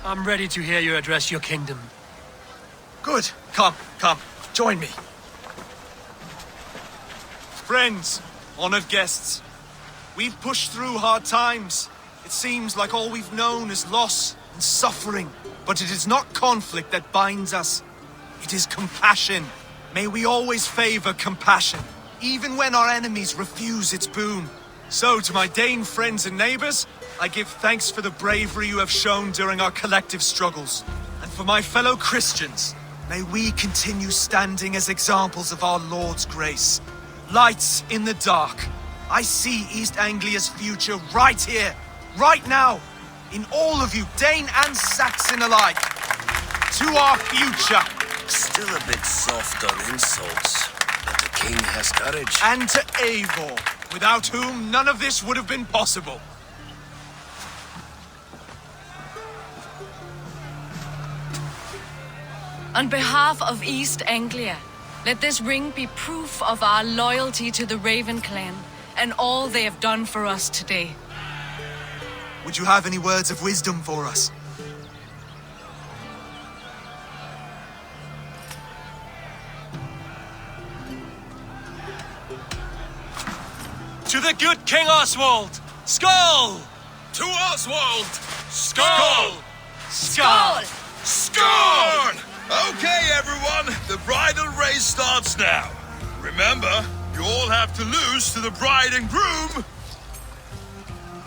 I'm ready to hear you address your kingdom. Good. Come, join me. Friends, honored guests, we've pushed through hard times. It seems like all we've known is loss and suffering. But it is not conflict that binds us. It is compassion. May we always favor compassion, even when our enemies refuse its boon. So, to my Dane friends and neighbors, I give thanks for the bravery you have shown during our collective struggles. And for my fellow Christians, may we continue standing as examples of our Lord's grace. Lights in the dark. I see East Anglia's future right here, right now. In all of you, Dane and Saxon alike. To our future. Still a bit soft on insults, but the king has courage. And to Eivor, without whom none of this would have been possible. On behalf of East Anglia, let this ring be proof of our loyalty to the Raven clan and all they have done for us today. Would you have any words of wisdom for us? To the good King Oswald! Skull! To Oswald! Skull! Skull! Scorn! Okay, everyone, the bridal race starts now. Remember, you all have to lose to the bride and groom.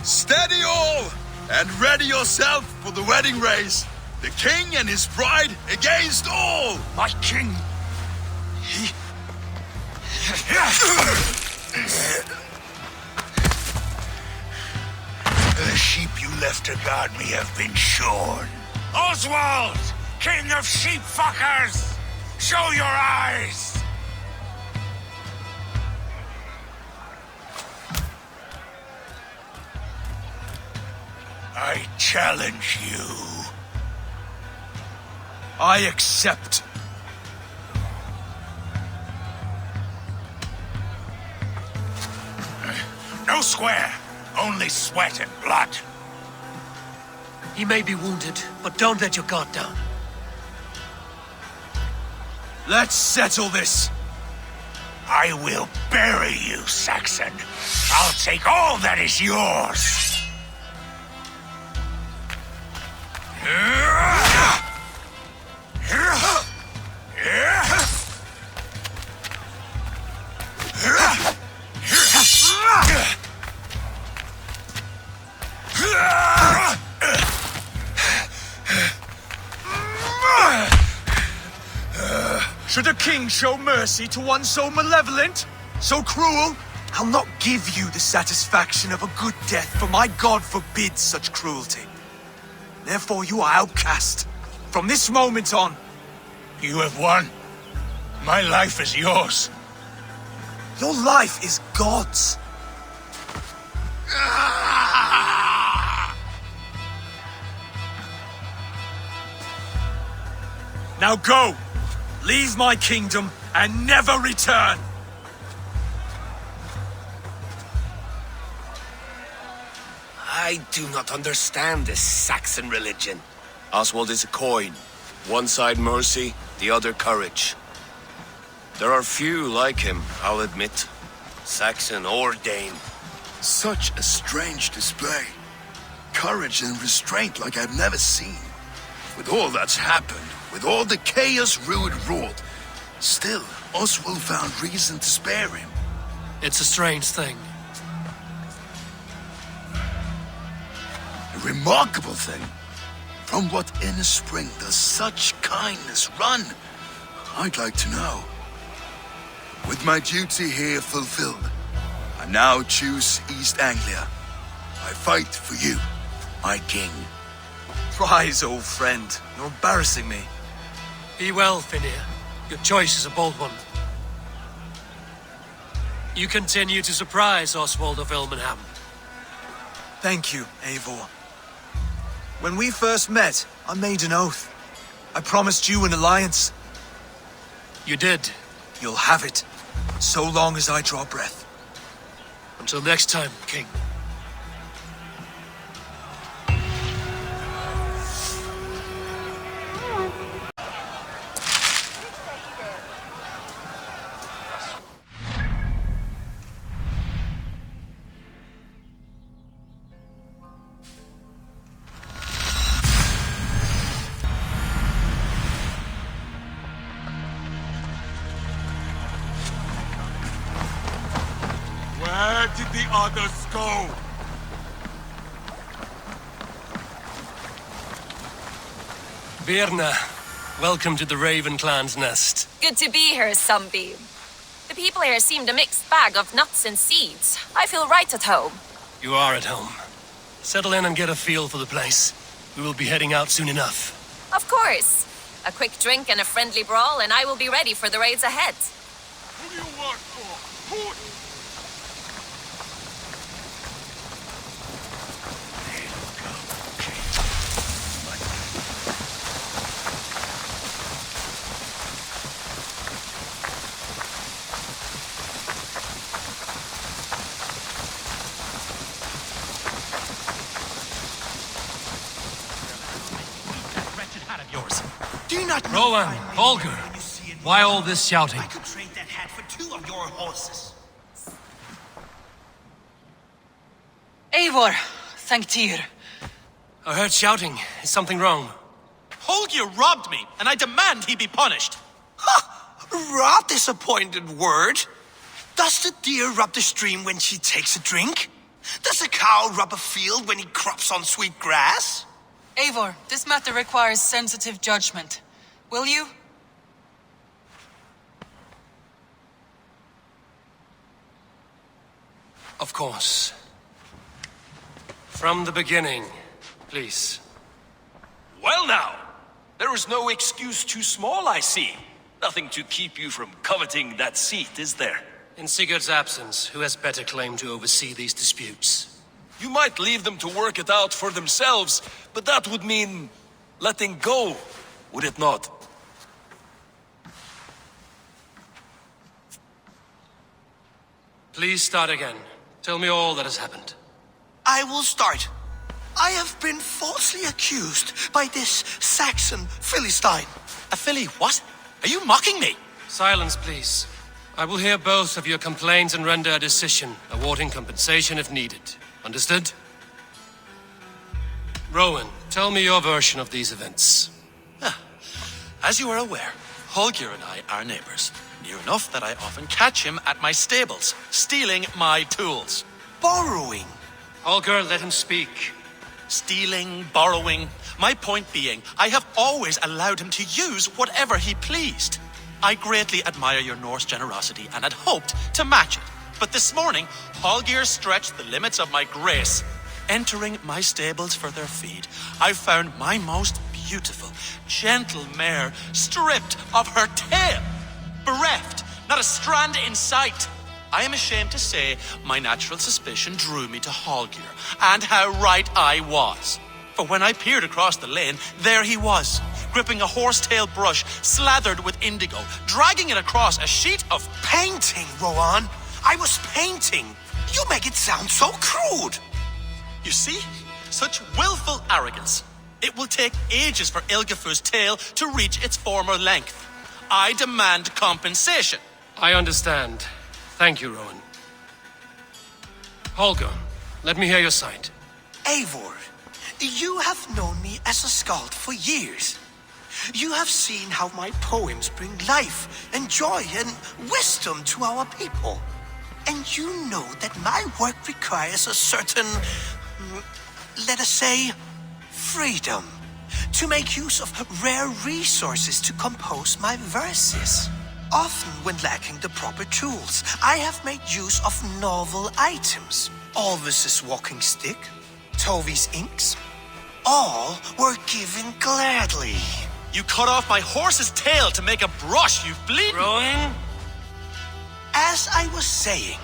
Steady all, and ready yourself for the wedding race. The king and his bride against all. My king! The sheep you left to guard me have been shorn. Oswald! King of sheep fuckers! Show your eyes! I challenge you. I accept. No square, only sweat and blood. He may be wounded, but don't let your guard down. Let's settle this. I will bury you, Saxon. I'll take all that is yours. Should a king show mercy to one so malevolent, so cruel? I'll not give you the satisfaction of a good death, for my God forbids such cruelty. Therefore you are outcast. From this moment on. You have won. My life is yours. Your life is God's. Now go! Leave my kingdom and never return! I do not understand this Saxon religion. Oswald is a coin. One side mercy, the other courage. There are few like him, I'll admit. Saxon or Dane. Such a strange display. Courage and restraint like I've never seen. With all that's happened, with all the chaos Rued wrought, still, Oswald found reason to spare him. It's a strange thing. A remarkable thing. From what inner spring does such kindness run? I'd like to know. With my duty here fulfilled, I now choose East Anglia. I fight for you, my king. Rise, old friend. You're embarrassing me. Be well, Finir. Your choice is a bold one. You continue to surprise Oswald of Ilmenham. Thank you, Eivor. When we first met, I made an oath. I promised you an alliance. You did. You'll have it, so long as I draw breath. Until next time, King. others go. Birna, welcome to the Raven Clan's nest. Good to be here, Sunbeam. The people here seemed a mixed bag of nuts and seeds. I feel right at home. You are at home. Settle in and get a feel for the place. We will be heading out soon enough. Of course. A quick drink and a friendly brawl, and I will be ready for the raids ahead. Who do you work for? Who? Do you not know Rowan, Holger, why all this shouting? I could trade that hat for 2 of your horses. Eivor, thank Tyr. I heard shouting. Is something wrong? Holger robbed me, and I demand he be punished. Rot disappointed word. Does the deer rub the stream when she takes a drink? Does a cow rub a field when he crops on sweet grass? Eivor, this matter requires sensitive judgment. Will you? Of course. From the beginning, please. Well now, there is no excuse too small, I see. Nothing to keep you from coveting that seat, is there? In Sigurd's absence, who has better claim to oversee these disputes? You might leave them to work it out for themselves, but that would mean letting go, would it not? Please start again. Tell me all that has happened. I will start. I have been falsely accused by this Saxon Philistine. A filly what? Are you mocking me? Silence, please. I will hear both of your complaints and render a decision, awarding compensation if needed. Understood? Rowan, tell me your version of these events. As you are aware, Holger and I are neighbors. Near enough that I often catch him at my stables, stealing my tools. Borrowing. Holger, let him speak. Stealing, borrowing. My point being, I have always allowed him to use whatever he pleased. I greatly admire your Norse generosity and had hoped to match it. But this morning, Holger stretched the limits of my grace. Entering my stables for their feed, I found my most beautiful, gentle mare stripped of her tail. Bereft, not a strand in sight. I am ashamed to say my natural suspicion drew me to Holger, and how right I was. For when I peered across the lane, there he was, gripping a horsetail brush slathered with indigo, dragging it across a sheet of Painting, Rowan. I was painting. You make it sound so crude. You see? Such willful arrogance. It will take ages for Ilgefu's tail to reach its former length. I demand compensation. I understand. Thank you, Rowan. Holger, let me hear your side. Eivor, you have known me as a skald for years. You have seen how my poems bring life and joy and wisdom to our people. And you know that my work requires a certain, let us say, freedom to make use of rare resources to compose my verses. Often when lacking the proper tools, I have made use of novel items. Alvis's walking stick, Tovi's inks, all were given gladly. You cut off my horse's tail to make a brush, you bleed. Rowan? As I was saying,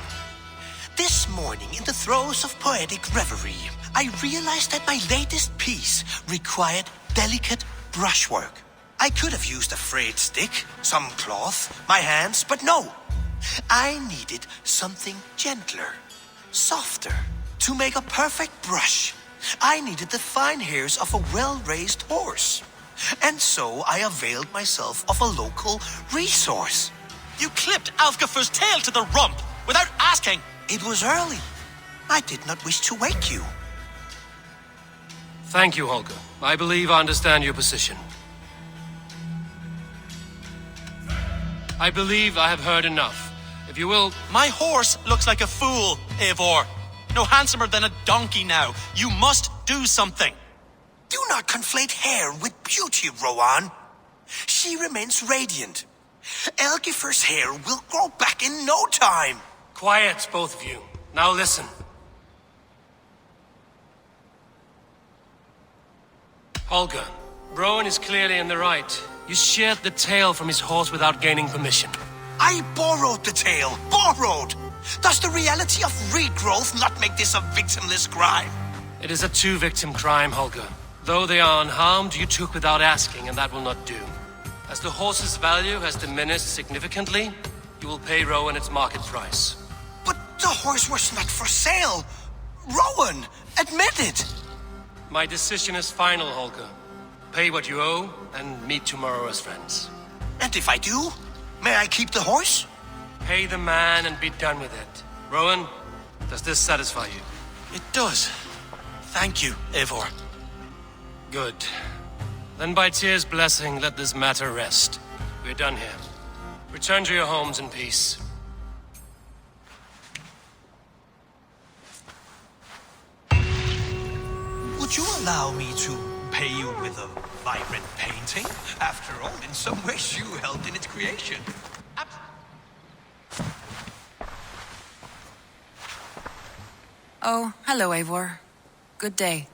this morning in the throes of poetic reverie, I realized that my latest piece required delicate brushwork. I could have used a frayed stick, some cloth, my hands, but no. I needed something gentler, softer. To make a perfect brush, I needed the fine hairs of a well-raised horse. And so I availed myself of a local resource. You clipped Alfgafu's tail to the rump without asking. It was early. I did not wish to wake you. Thank you, Holger. I believe I understand your position. I believe I have heard enough. If you will... My horse looks like a fool, Eivor. no handsomer than a donkey now. You must do something. Do not conflate hair with beauty, Rowan. She remains radiant. Elgifer's hair will grow back in no time. Quiet, both of you. Now listen. Holger, Rowan is clearly in the right. You sheared the tail from his horse without gaining permission. I borrowed the tail. Borrowed! Does the reality of regrowth not make this a victimless crime? It is a two-victim crime, Holger. Though they are unharmed, you took without asking, and that will not do. As the horse's value has diminished significantly, you will pay Rowan its market price. But the horse was not for sale. Rowan, admit it. My decision is final, Holger. Pay what you owe, and meet tomorrow as friends. And if I do, may I keep the horse? Pay the man and be done with it. Rowan, does this satisfy you? It does. Thank you, Eivor. Good. Then by Tyr's blessing, let this matter rest. We're done here. Return to your homes in peace. Would you allow me to pay you with a vibrant painting? After all, in some ways you helped in its creation. Oh, hello, Eivor. Good day.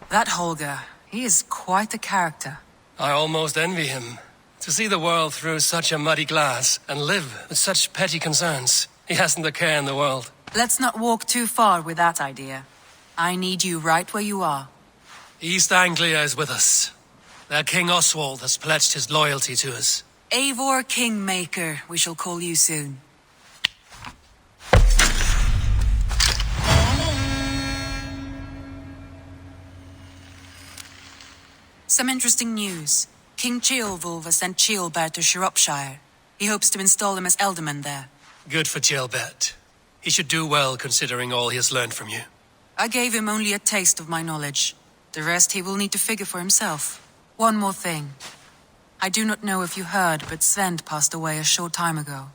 That Holger, he is quite a character. I almost envy him. To see the world through such a muddy glass and live with such petty concerns. He hasn't a care in the world. Let's not walk too far with that idea. I need you right where you are. East Anglia is with us. Their King Oswald has pledged his loyalty to us. Eivor Kingmaker, we shall call you soon. Some interesting news. King Ceolwulf has sent Ceolbert to Shropshire. He hopes to install him as Ealdorman there. Good for Ceolbert. He should do well considering all he has learned from you. I gave him only a taste of my knowledge. The rest he will need to figure for himself. One more thing. I do not know if you heard, but Svend passed away a short time ago.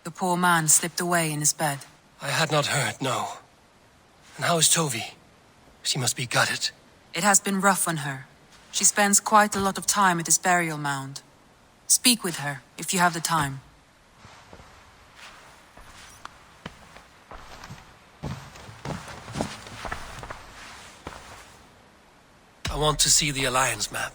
The poor man slipped away in his bed. I had not heard, no. And how is Tovi? She must be gutted. It has been rough on her. She spends quite a lot of time at his burial mound. Speak with her, if you have the time. I want to see the Alliance map.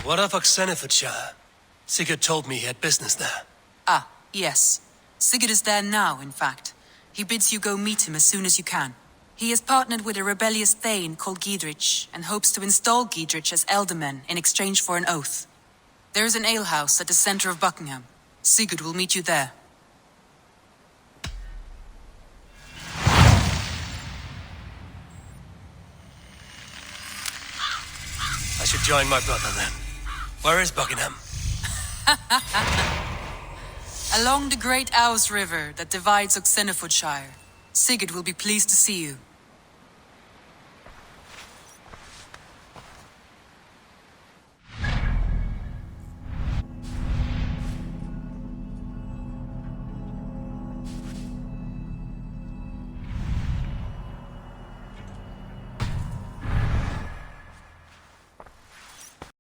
What of Oxenfordshire? Sigurd told me he had business there. Ah, yes. Sigurd is there now, in fact. He bids you go meet him as soon as you can. He has partnered with a rebellious thane called Giedrich, and hopes to install Giedrich as Ealdorman in exchange for an oath. There is an alehouse at the center of Buckingham. Sigurd will meet you there. I should join my brother then. Where is Buckingham? Along the great Ouse River that divides Oxenfordshire. Sigurd will be pleased to see you.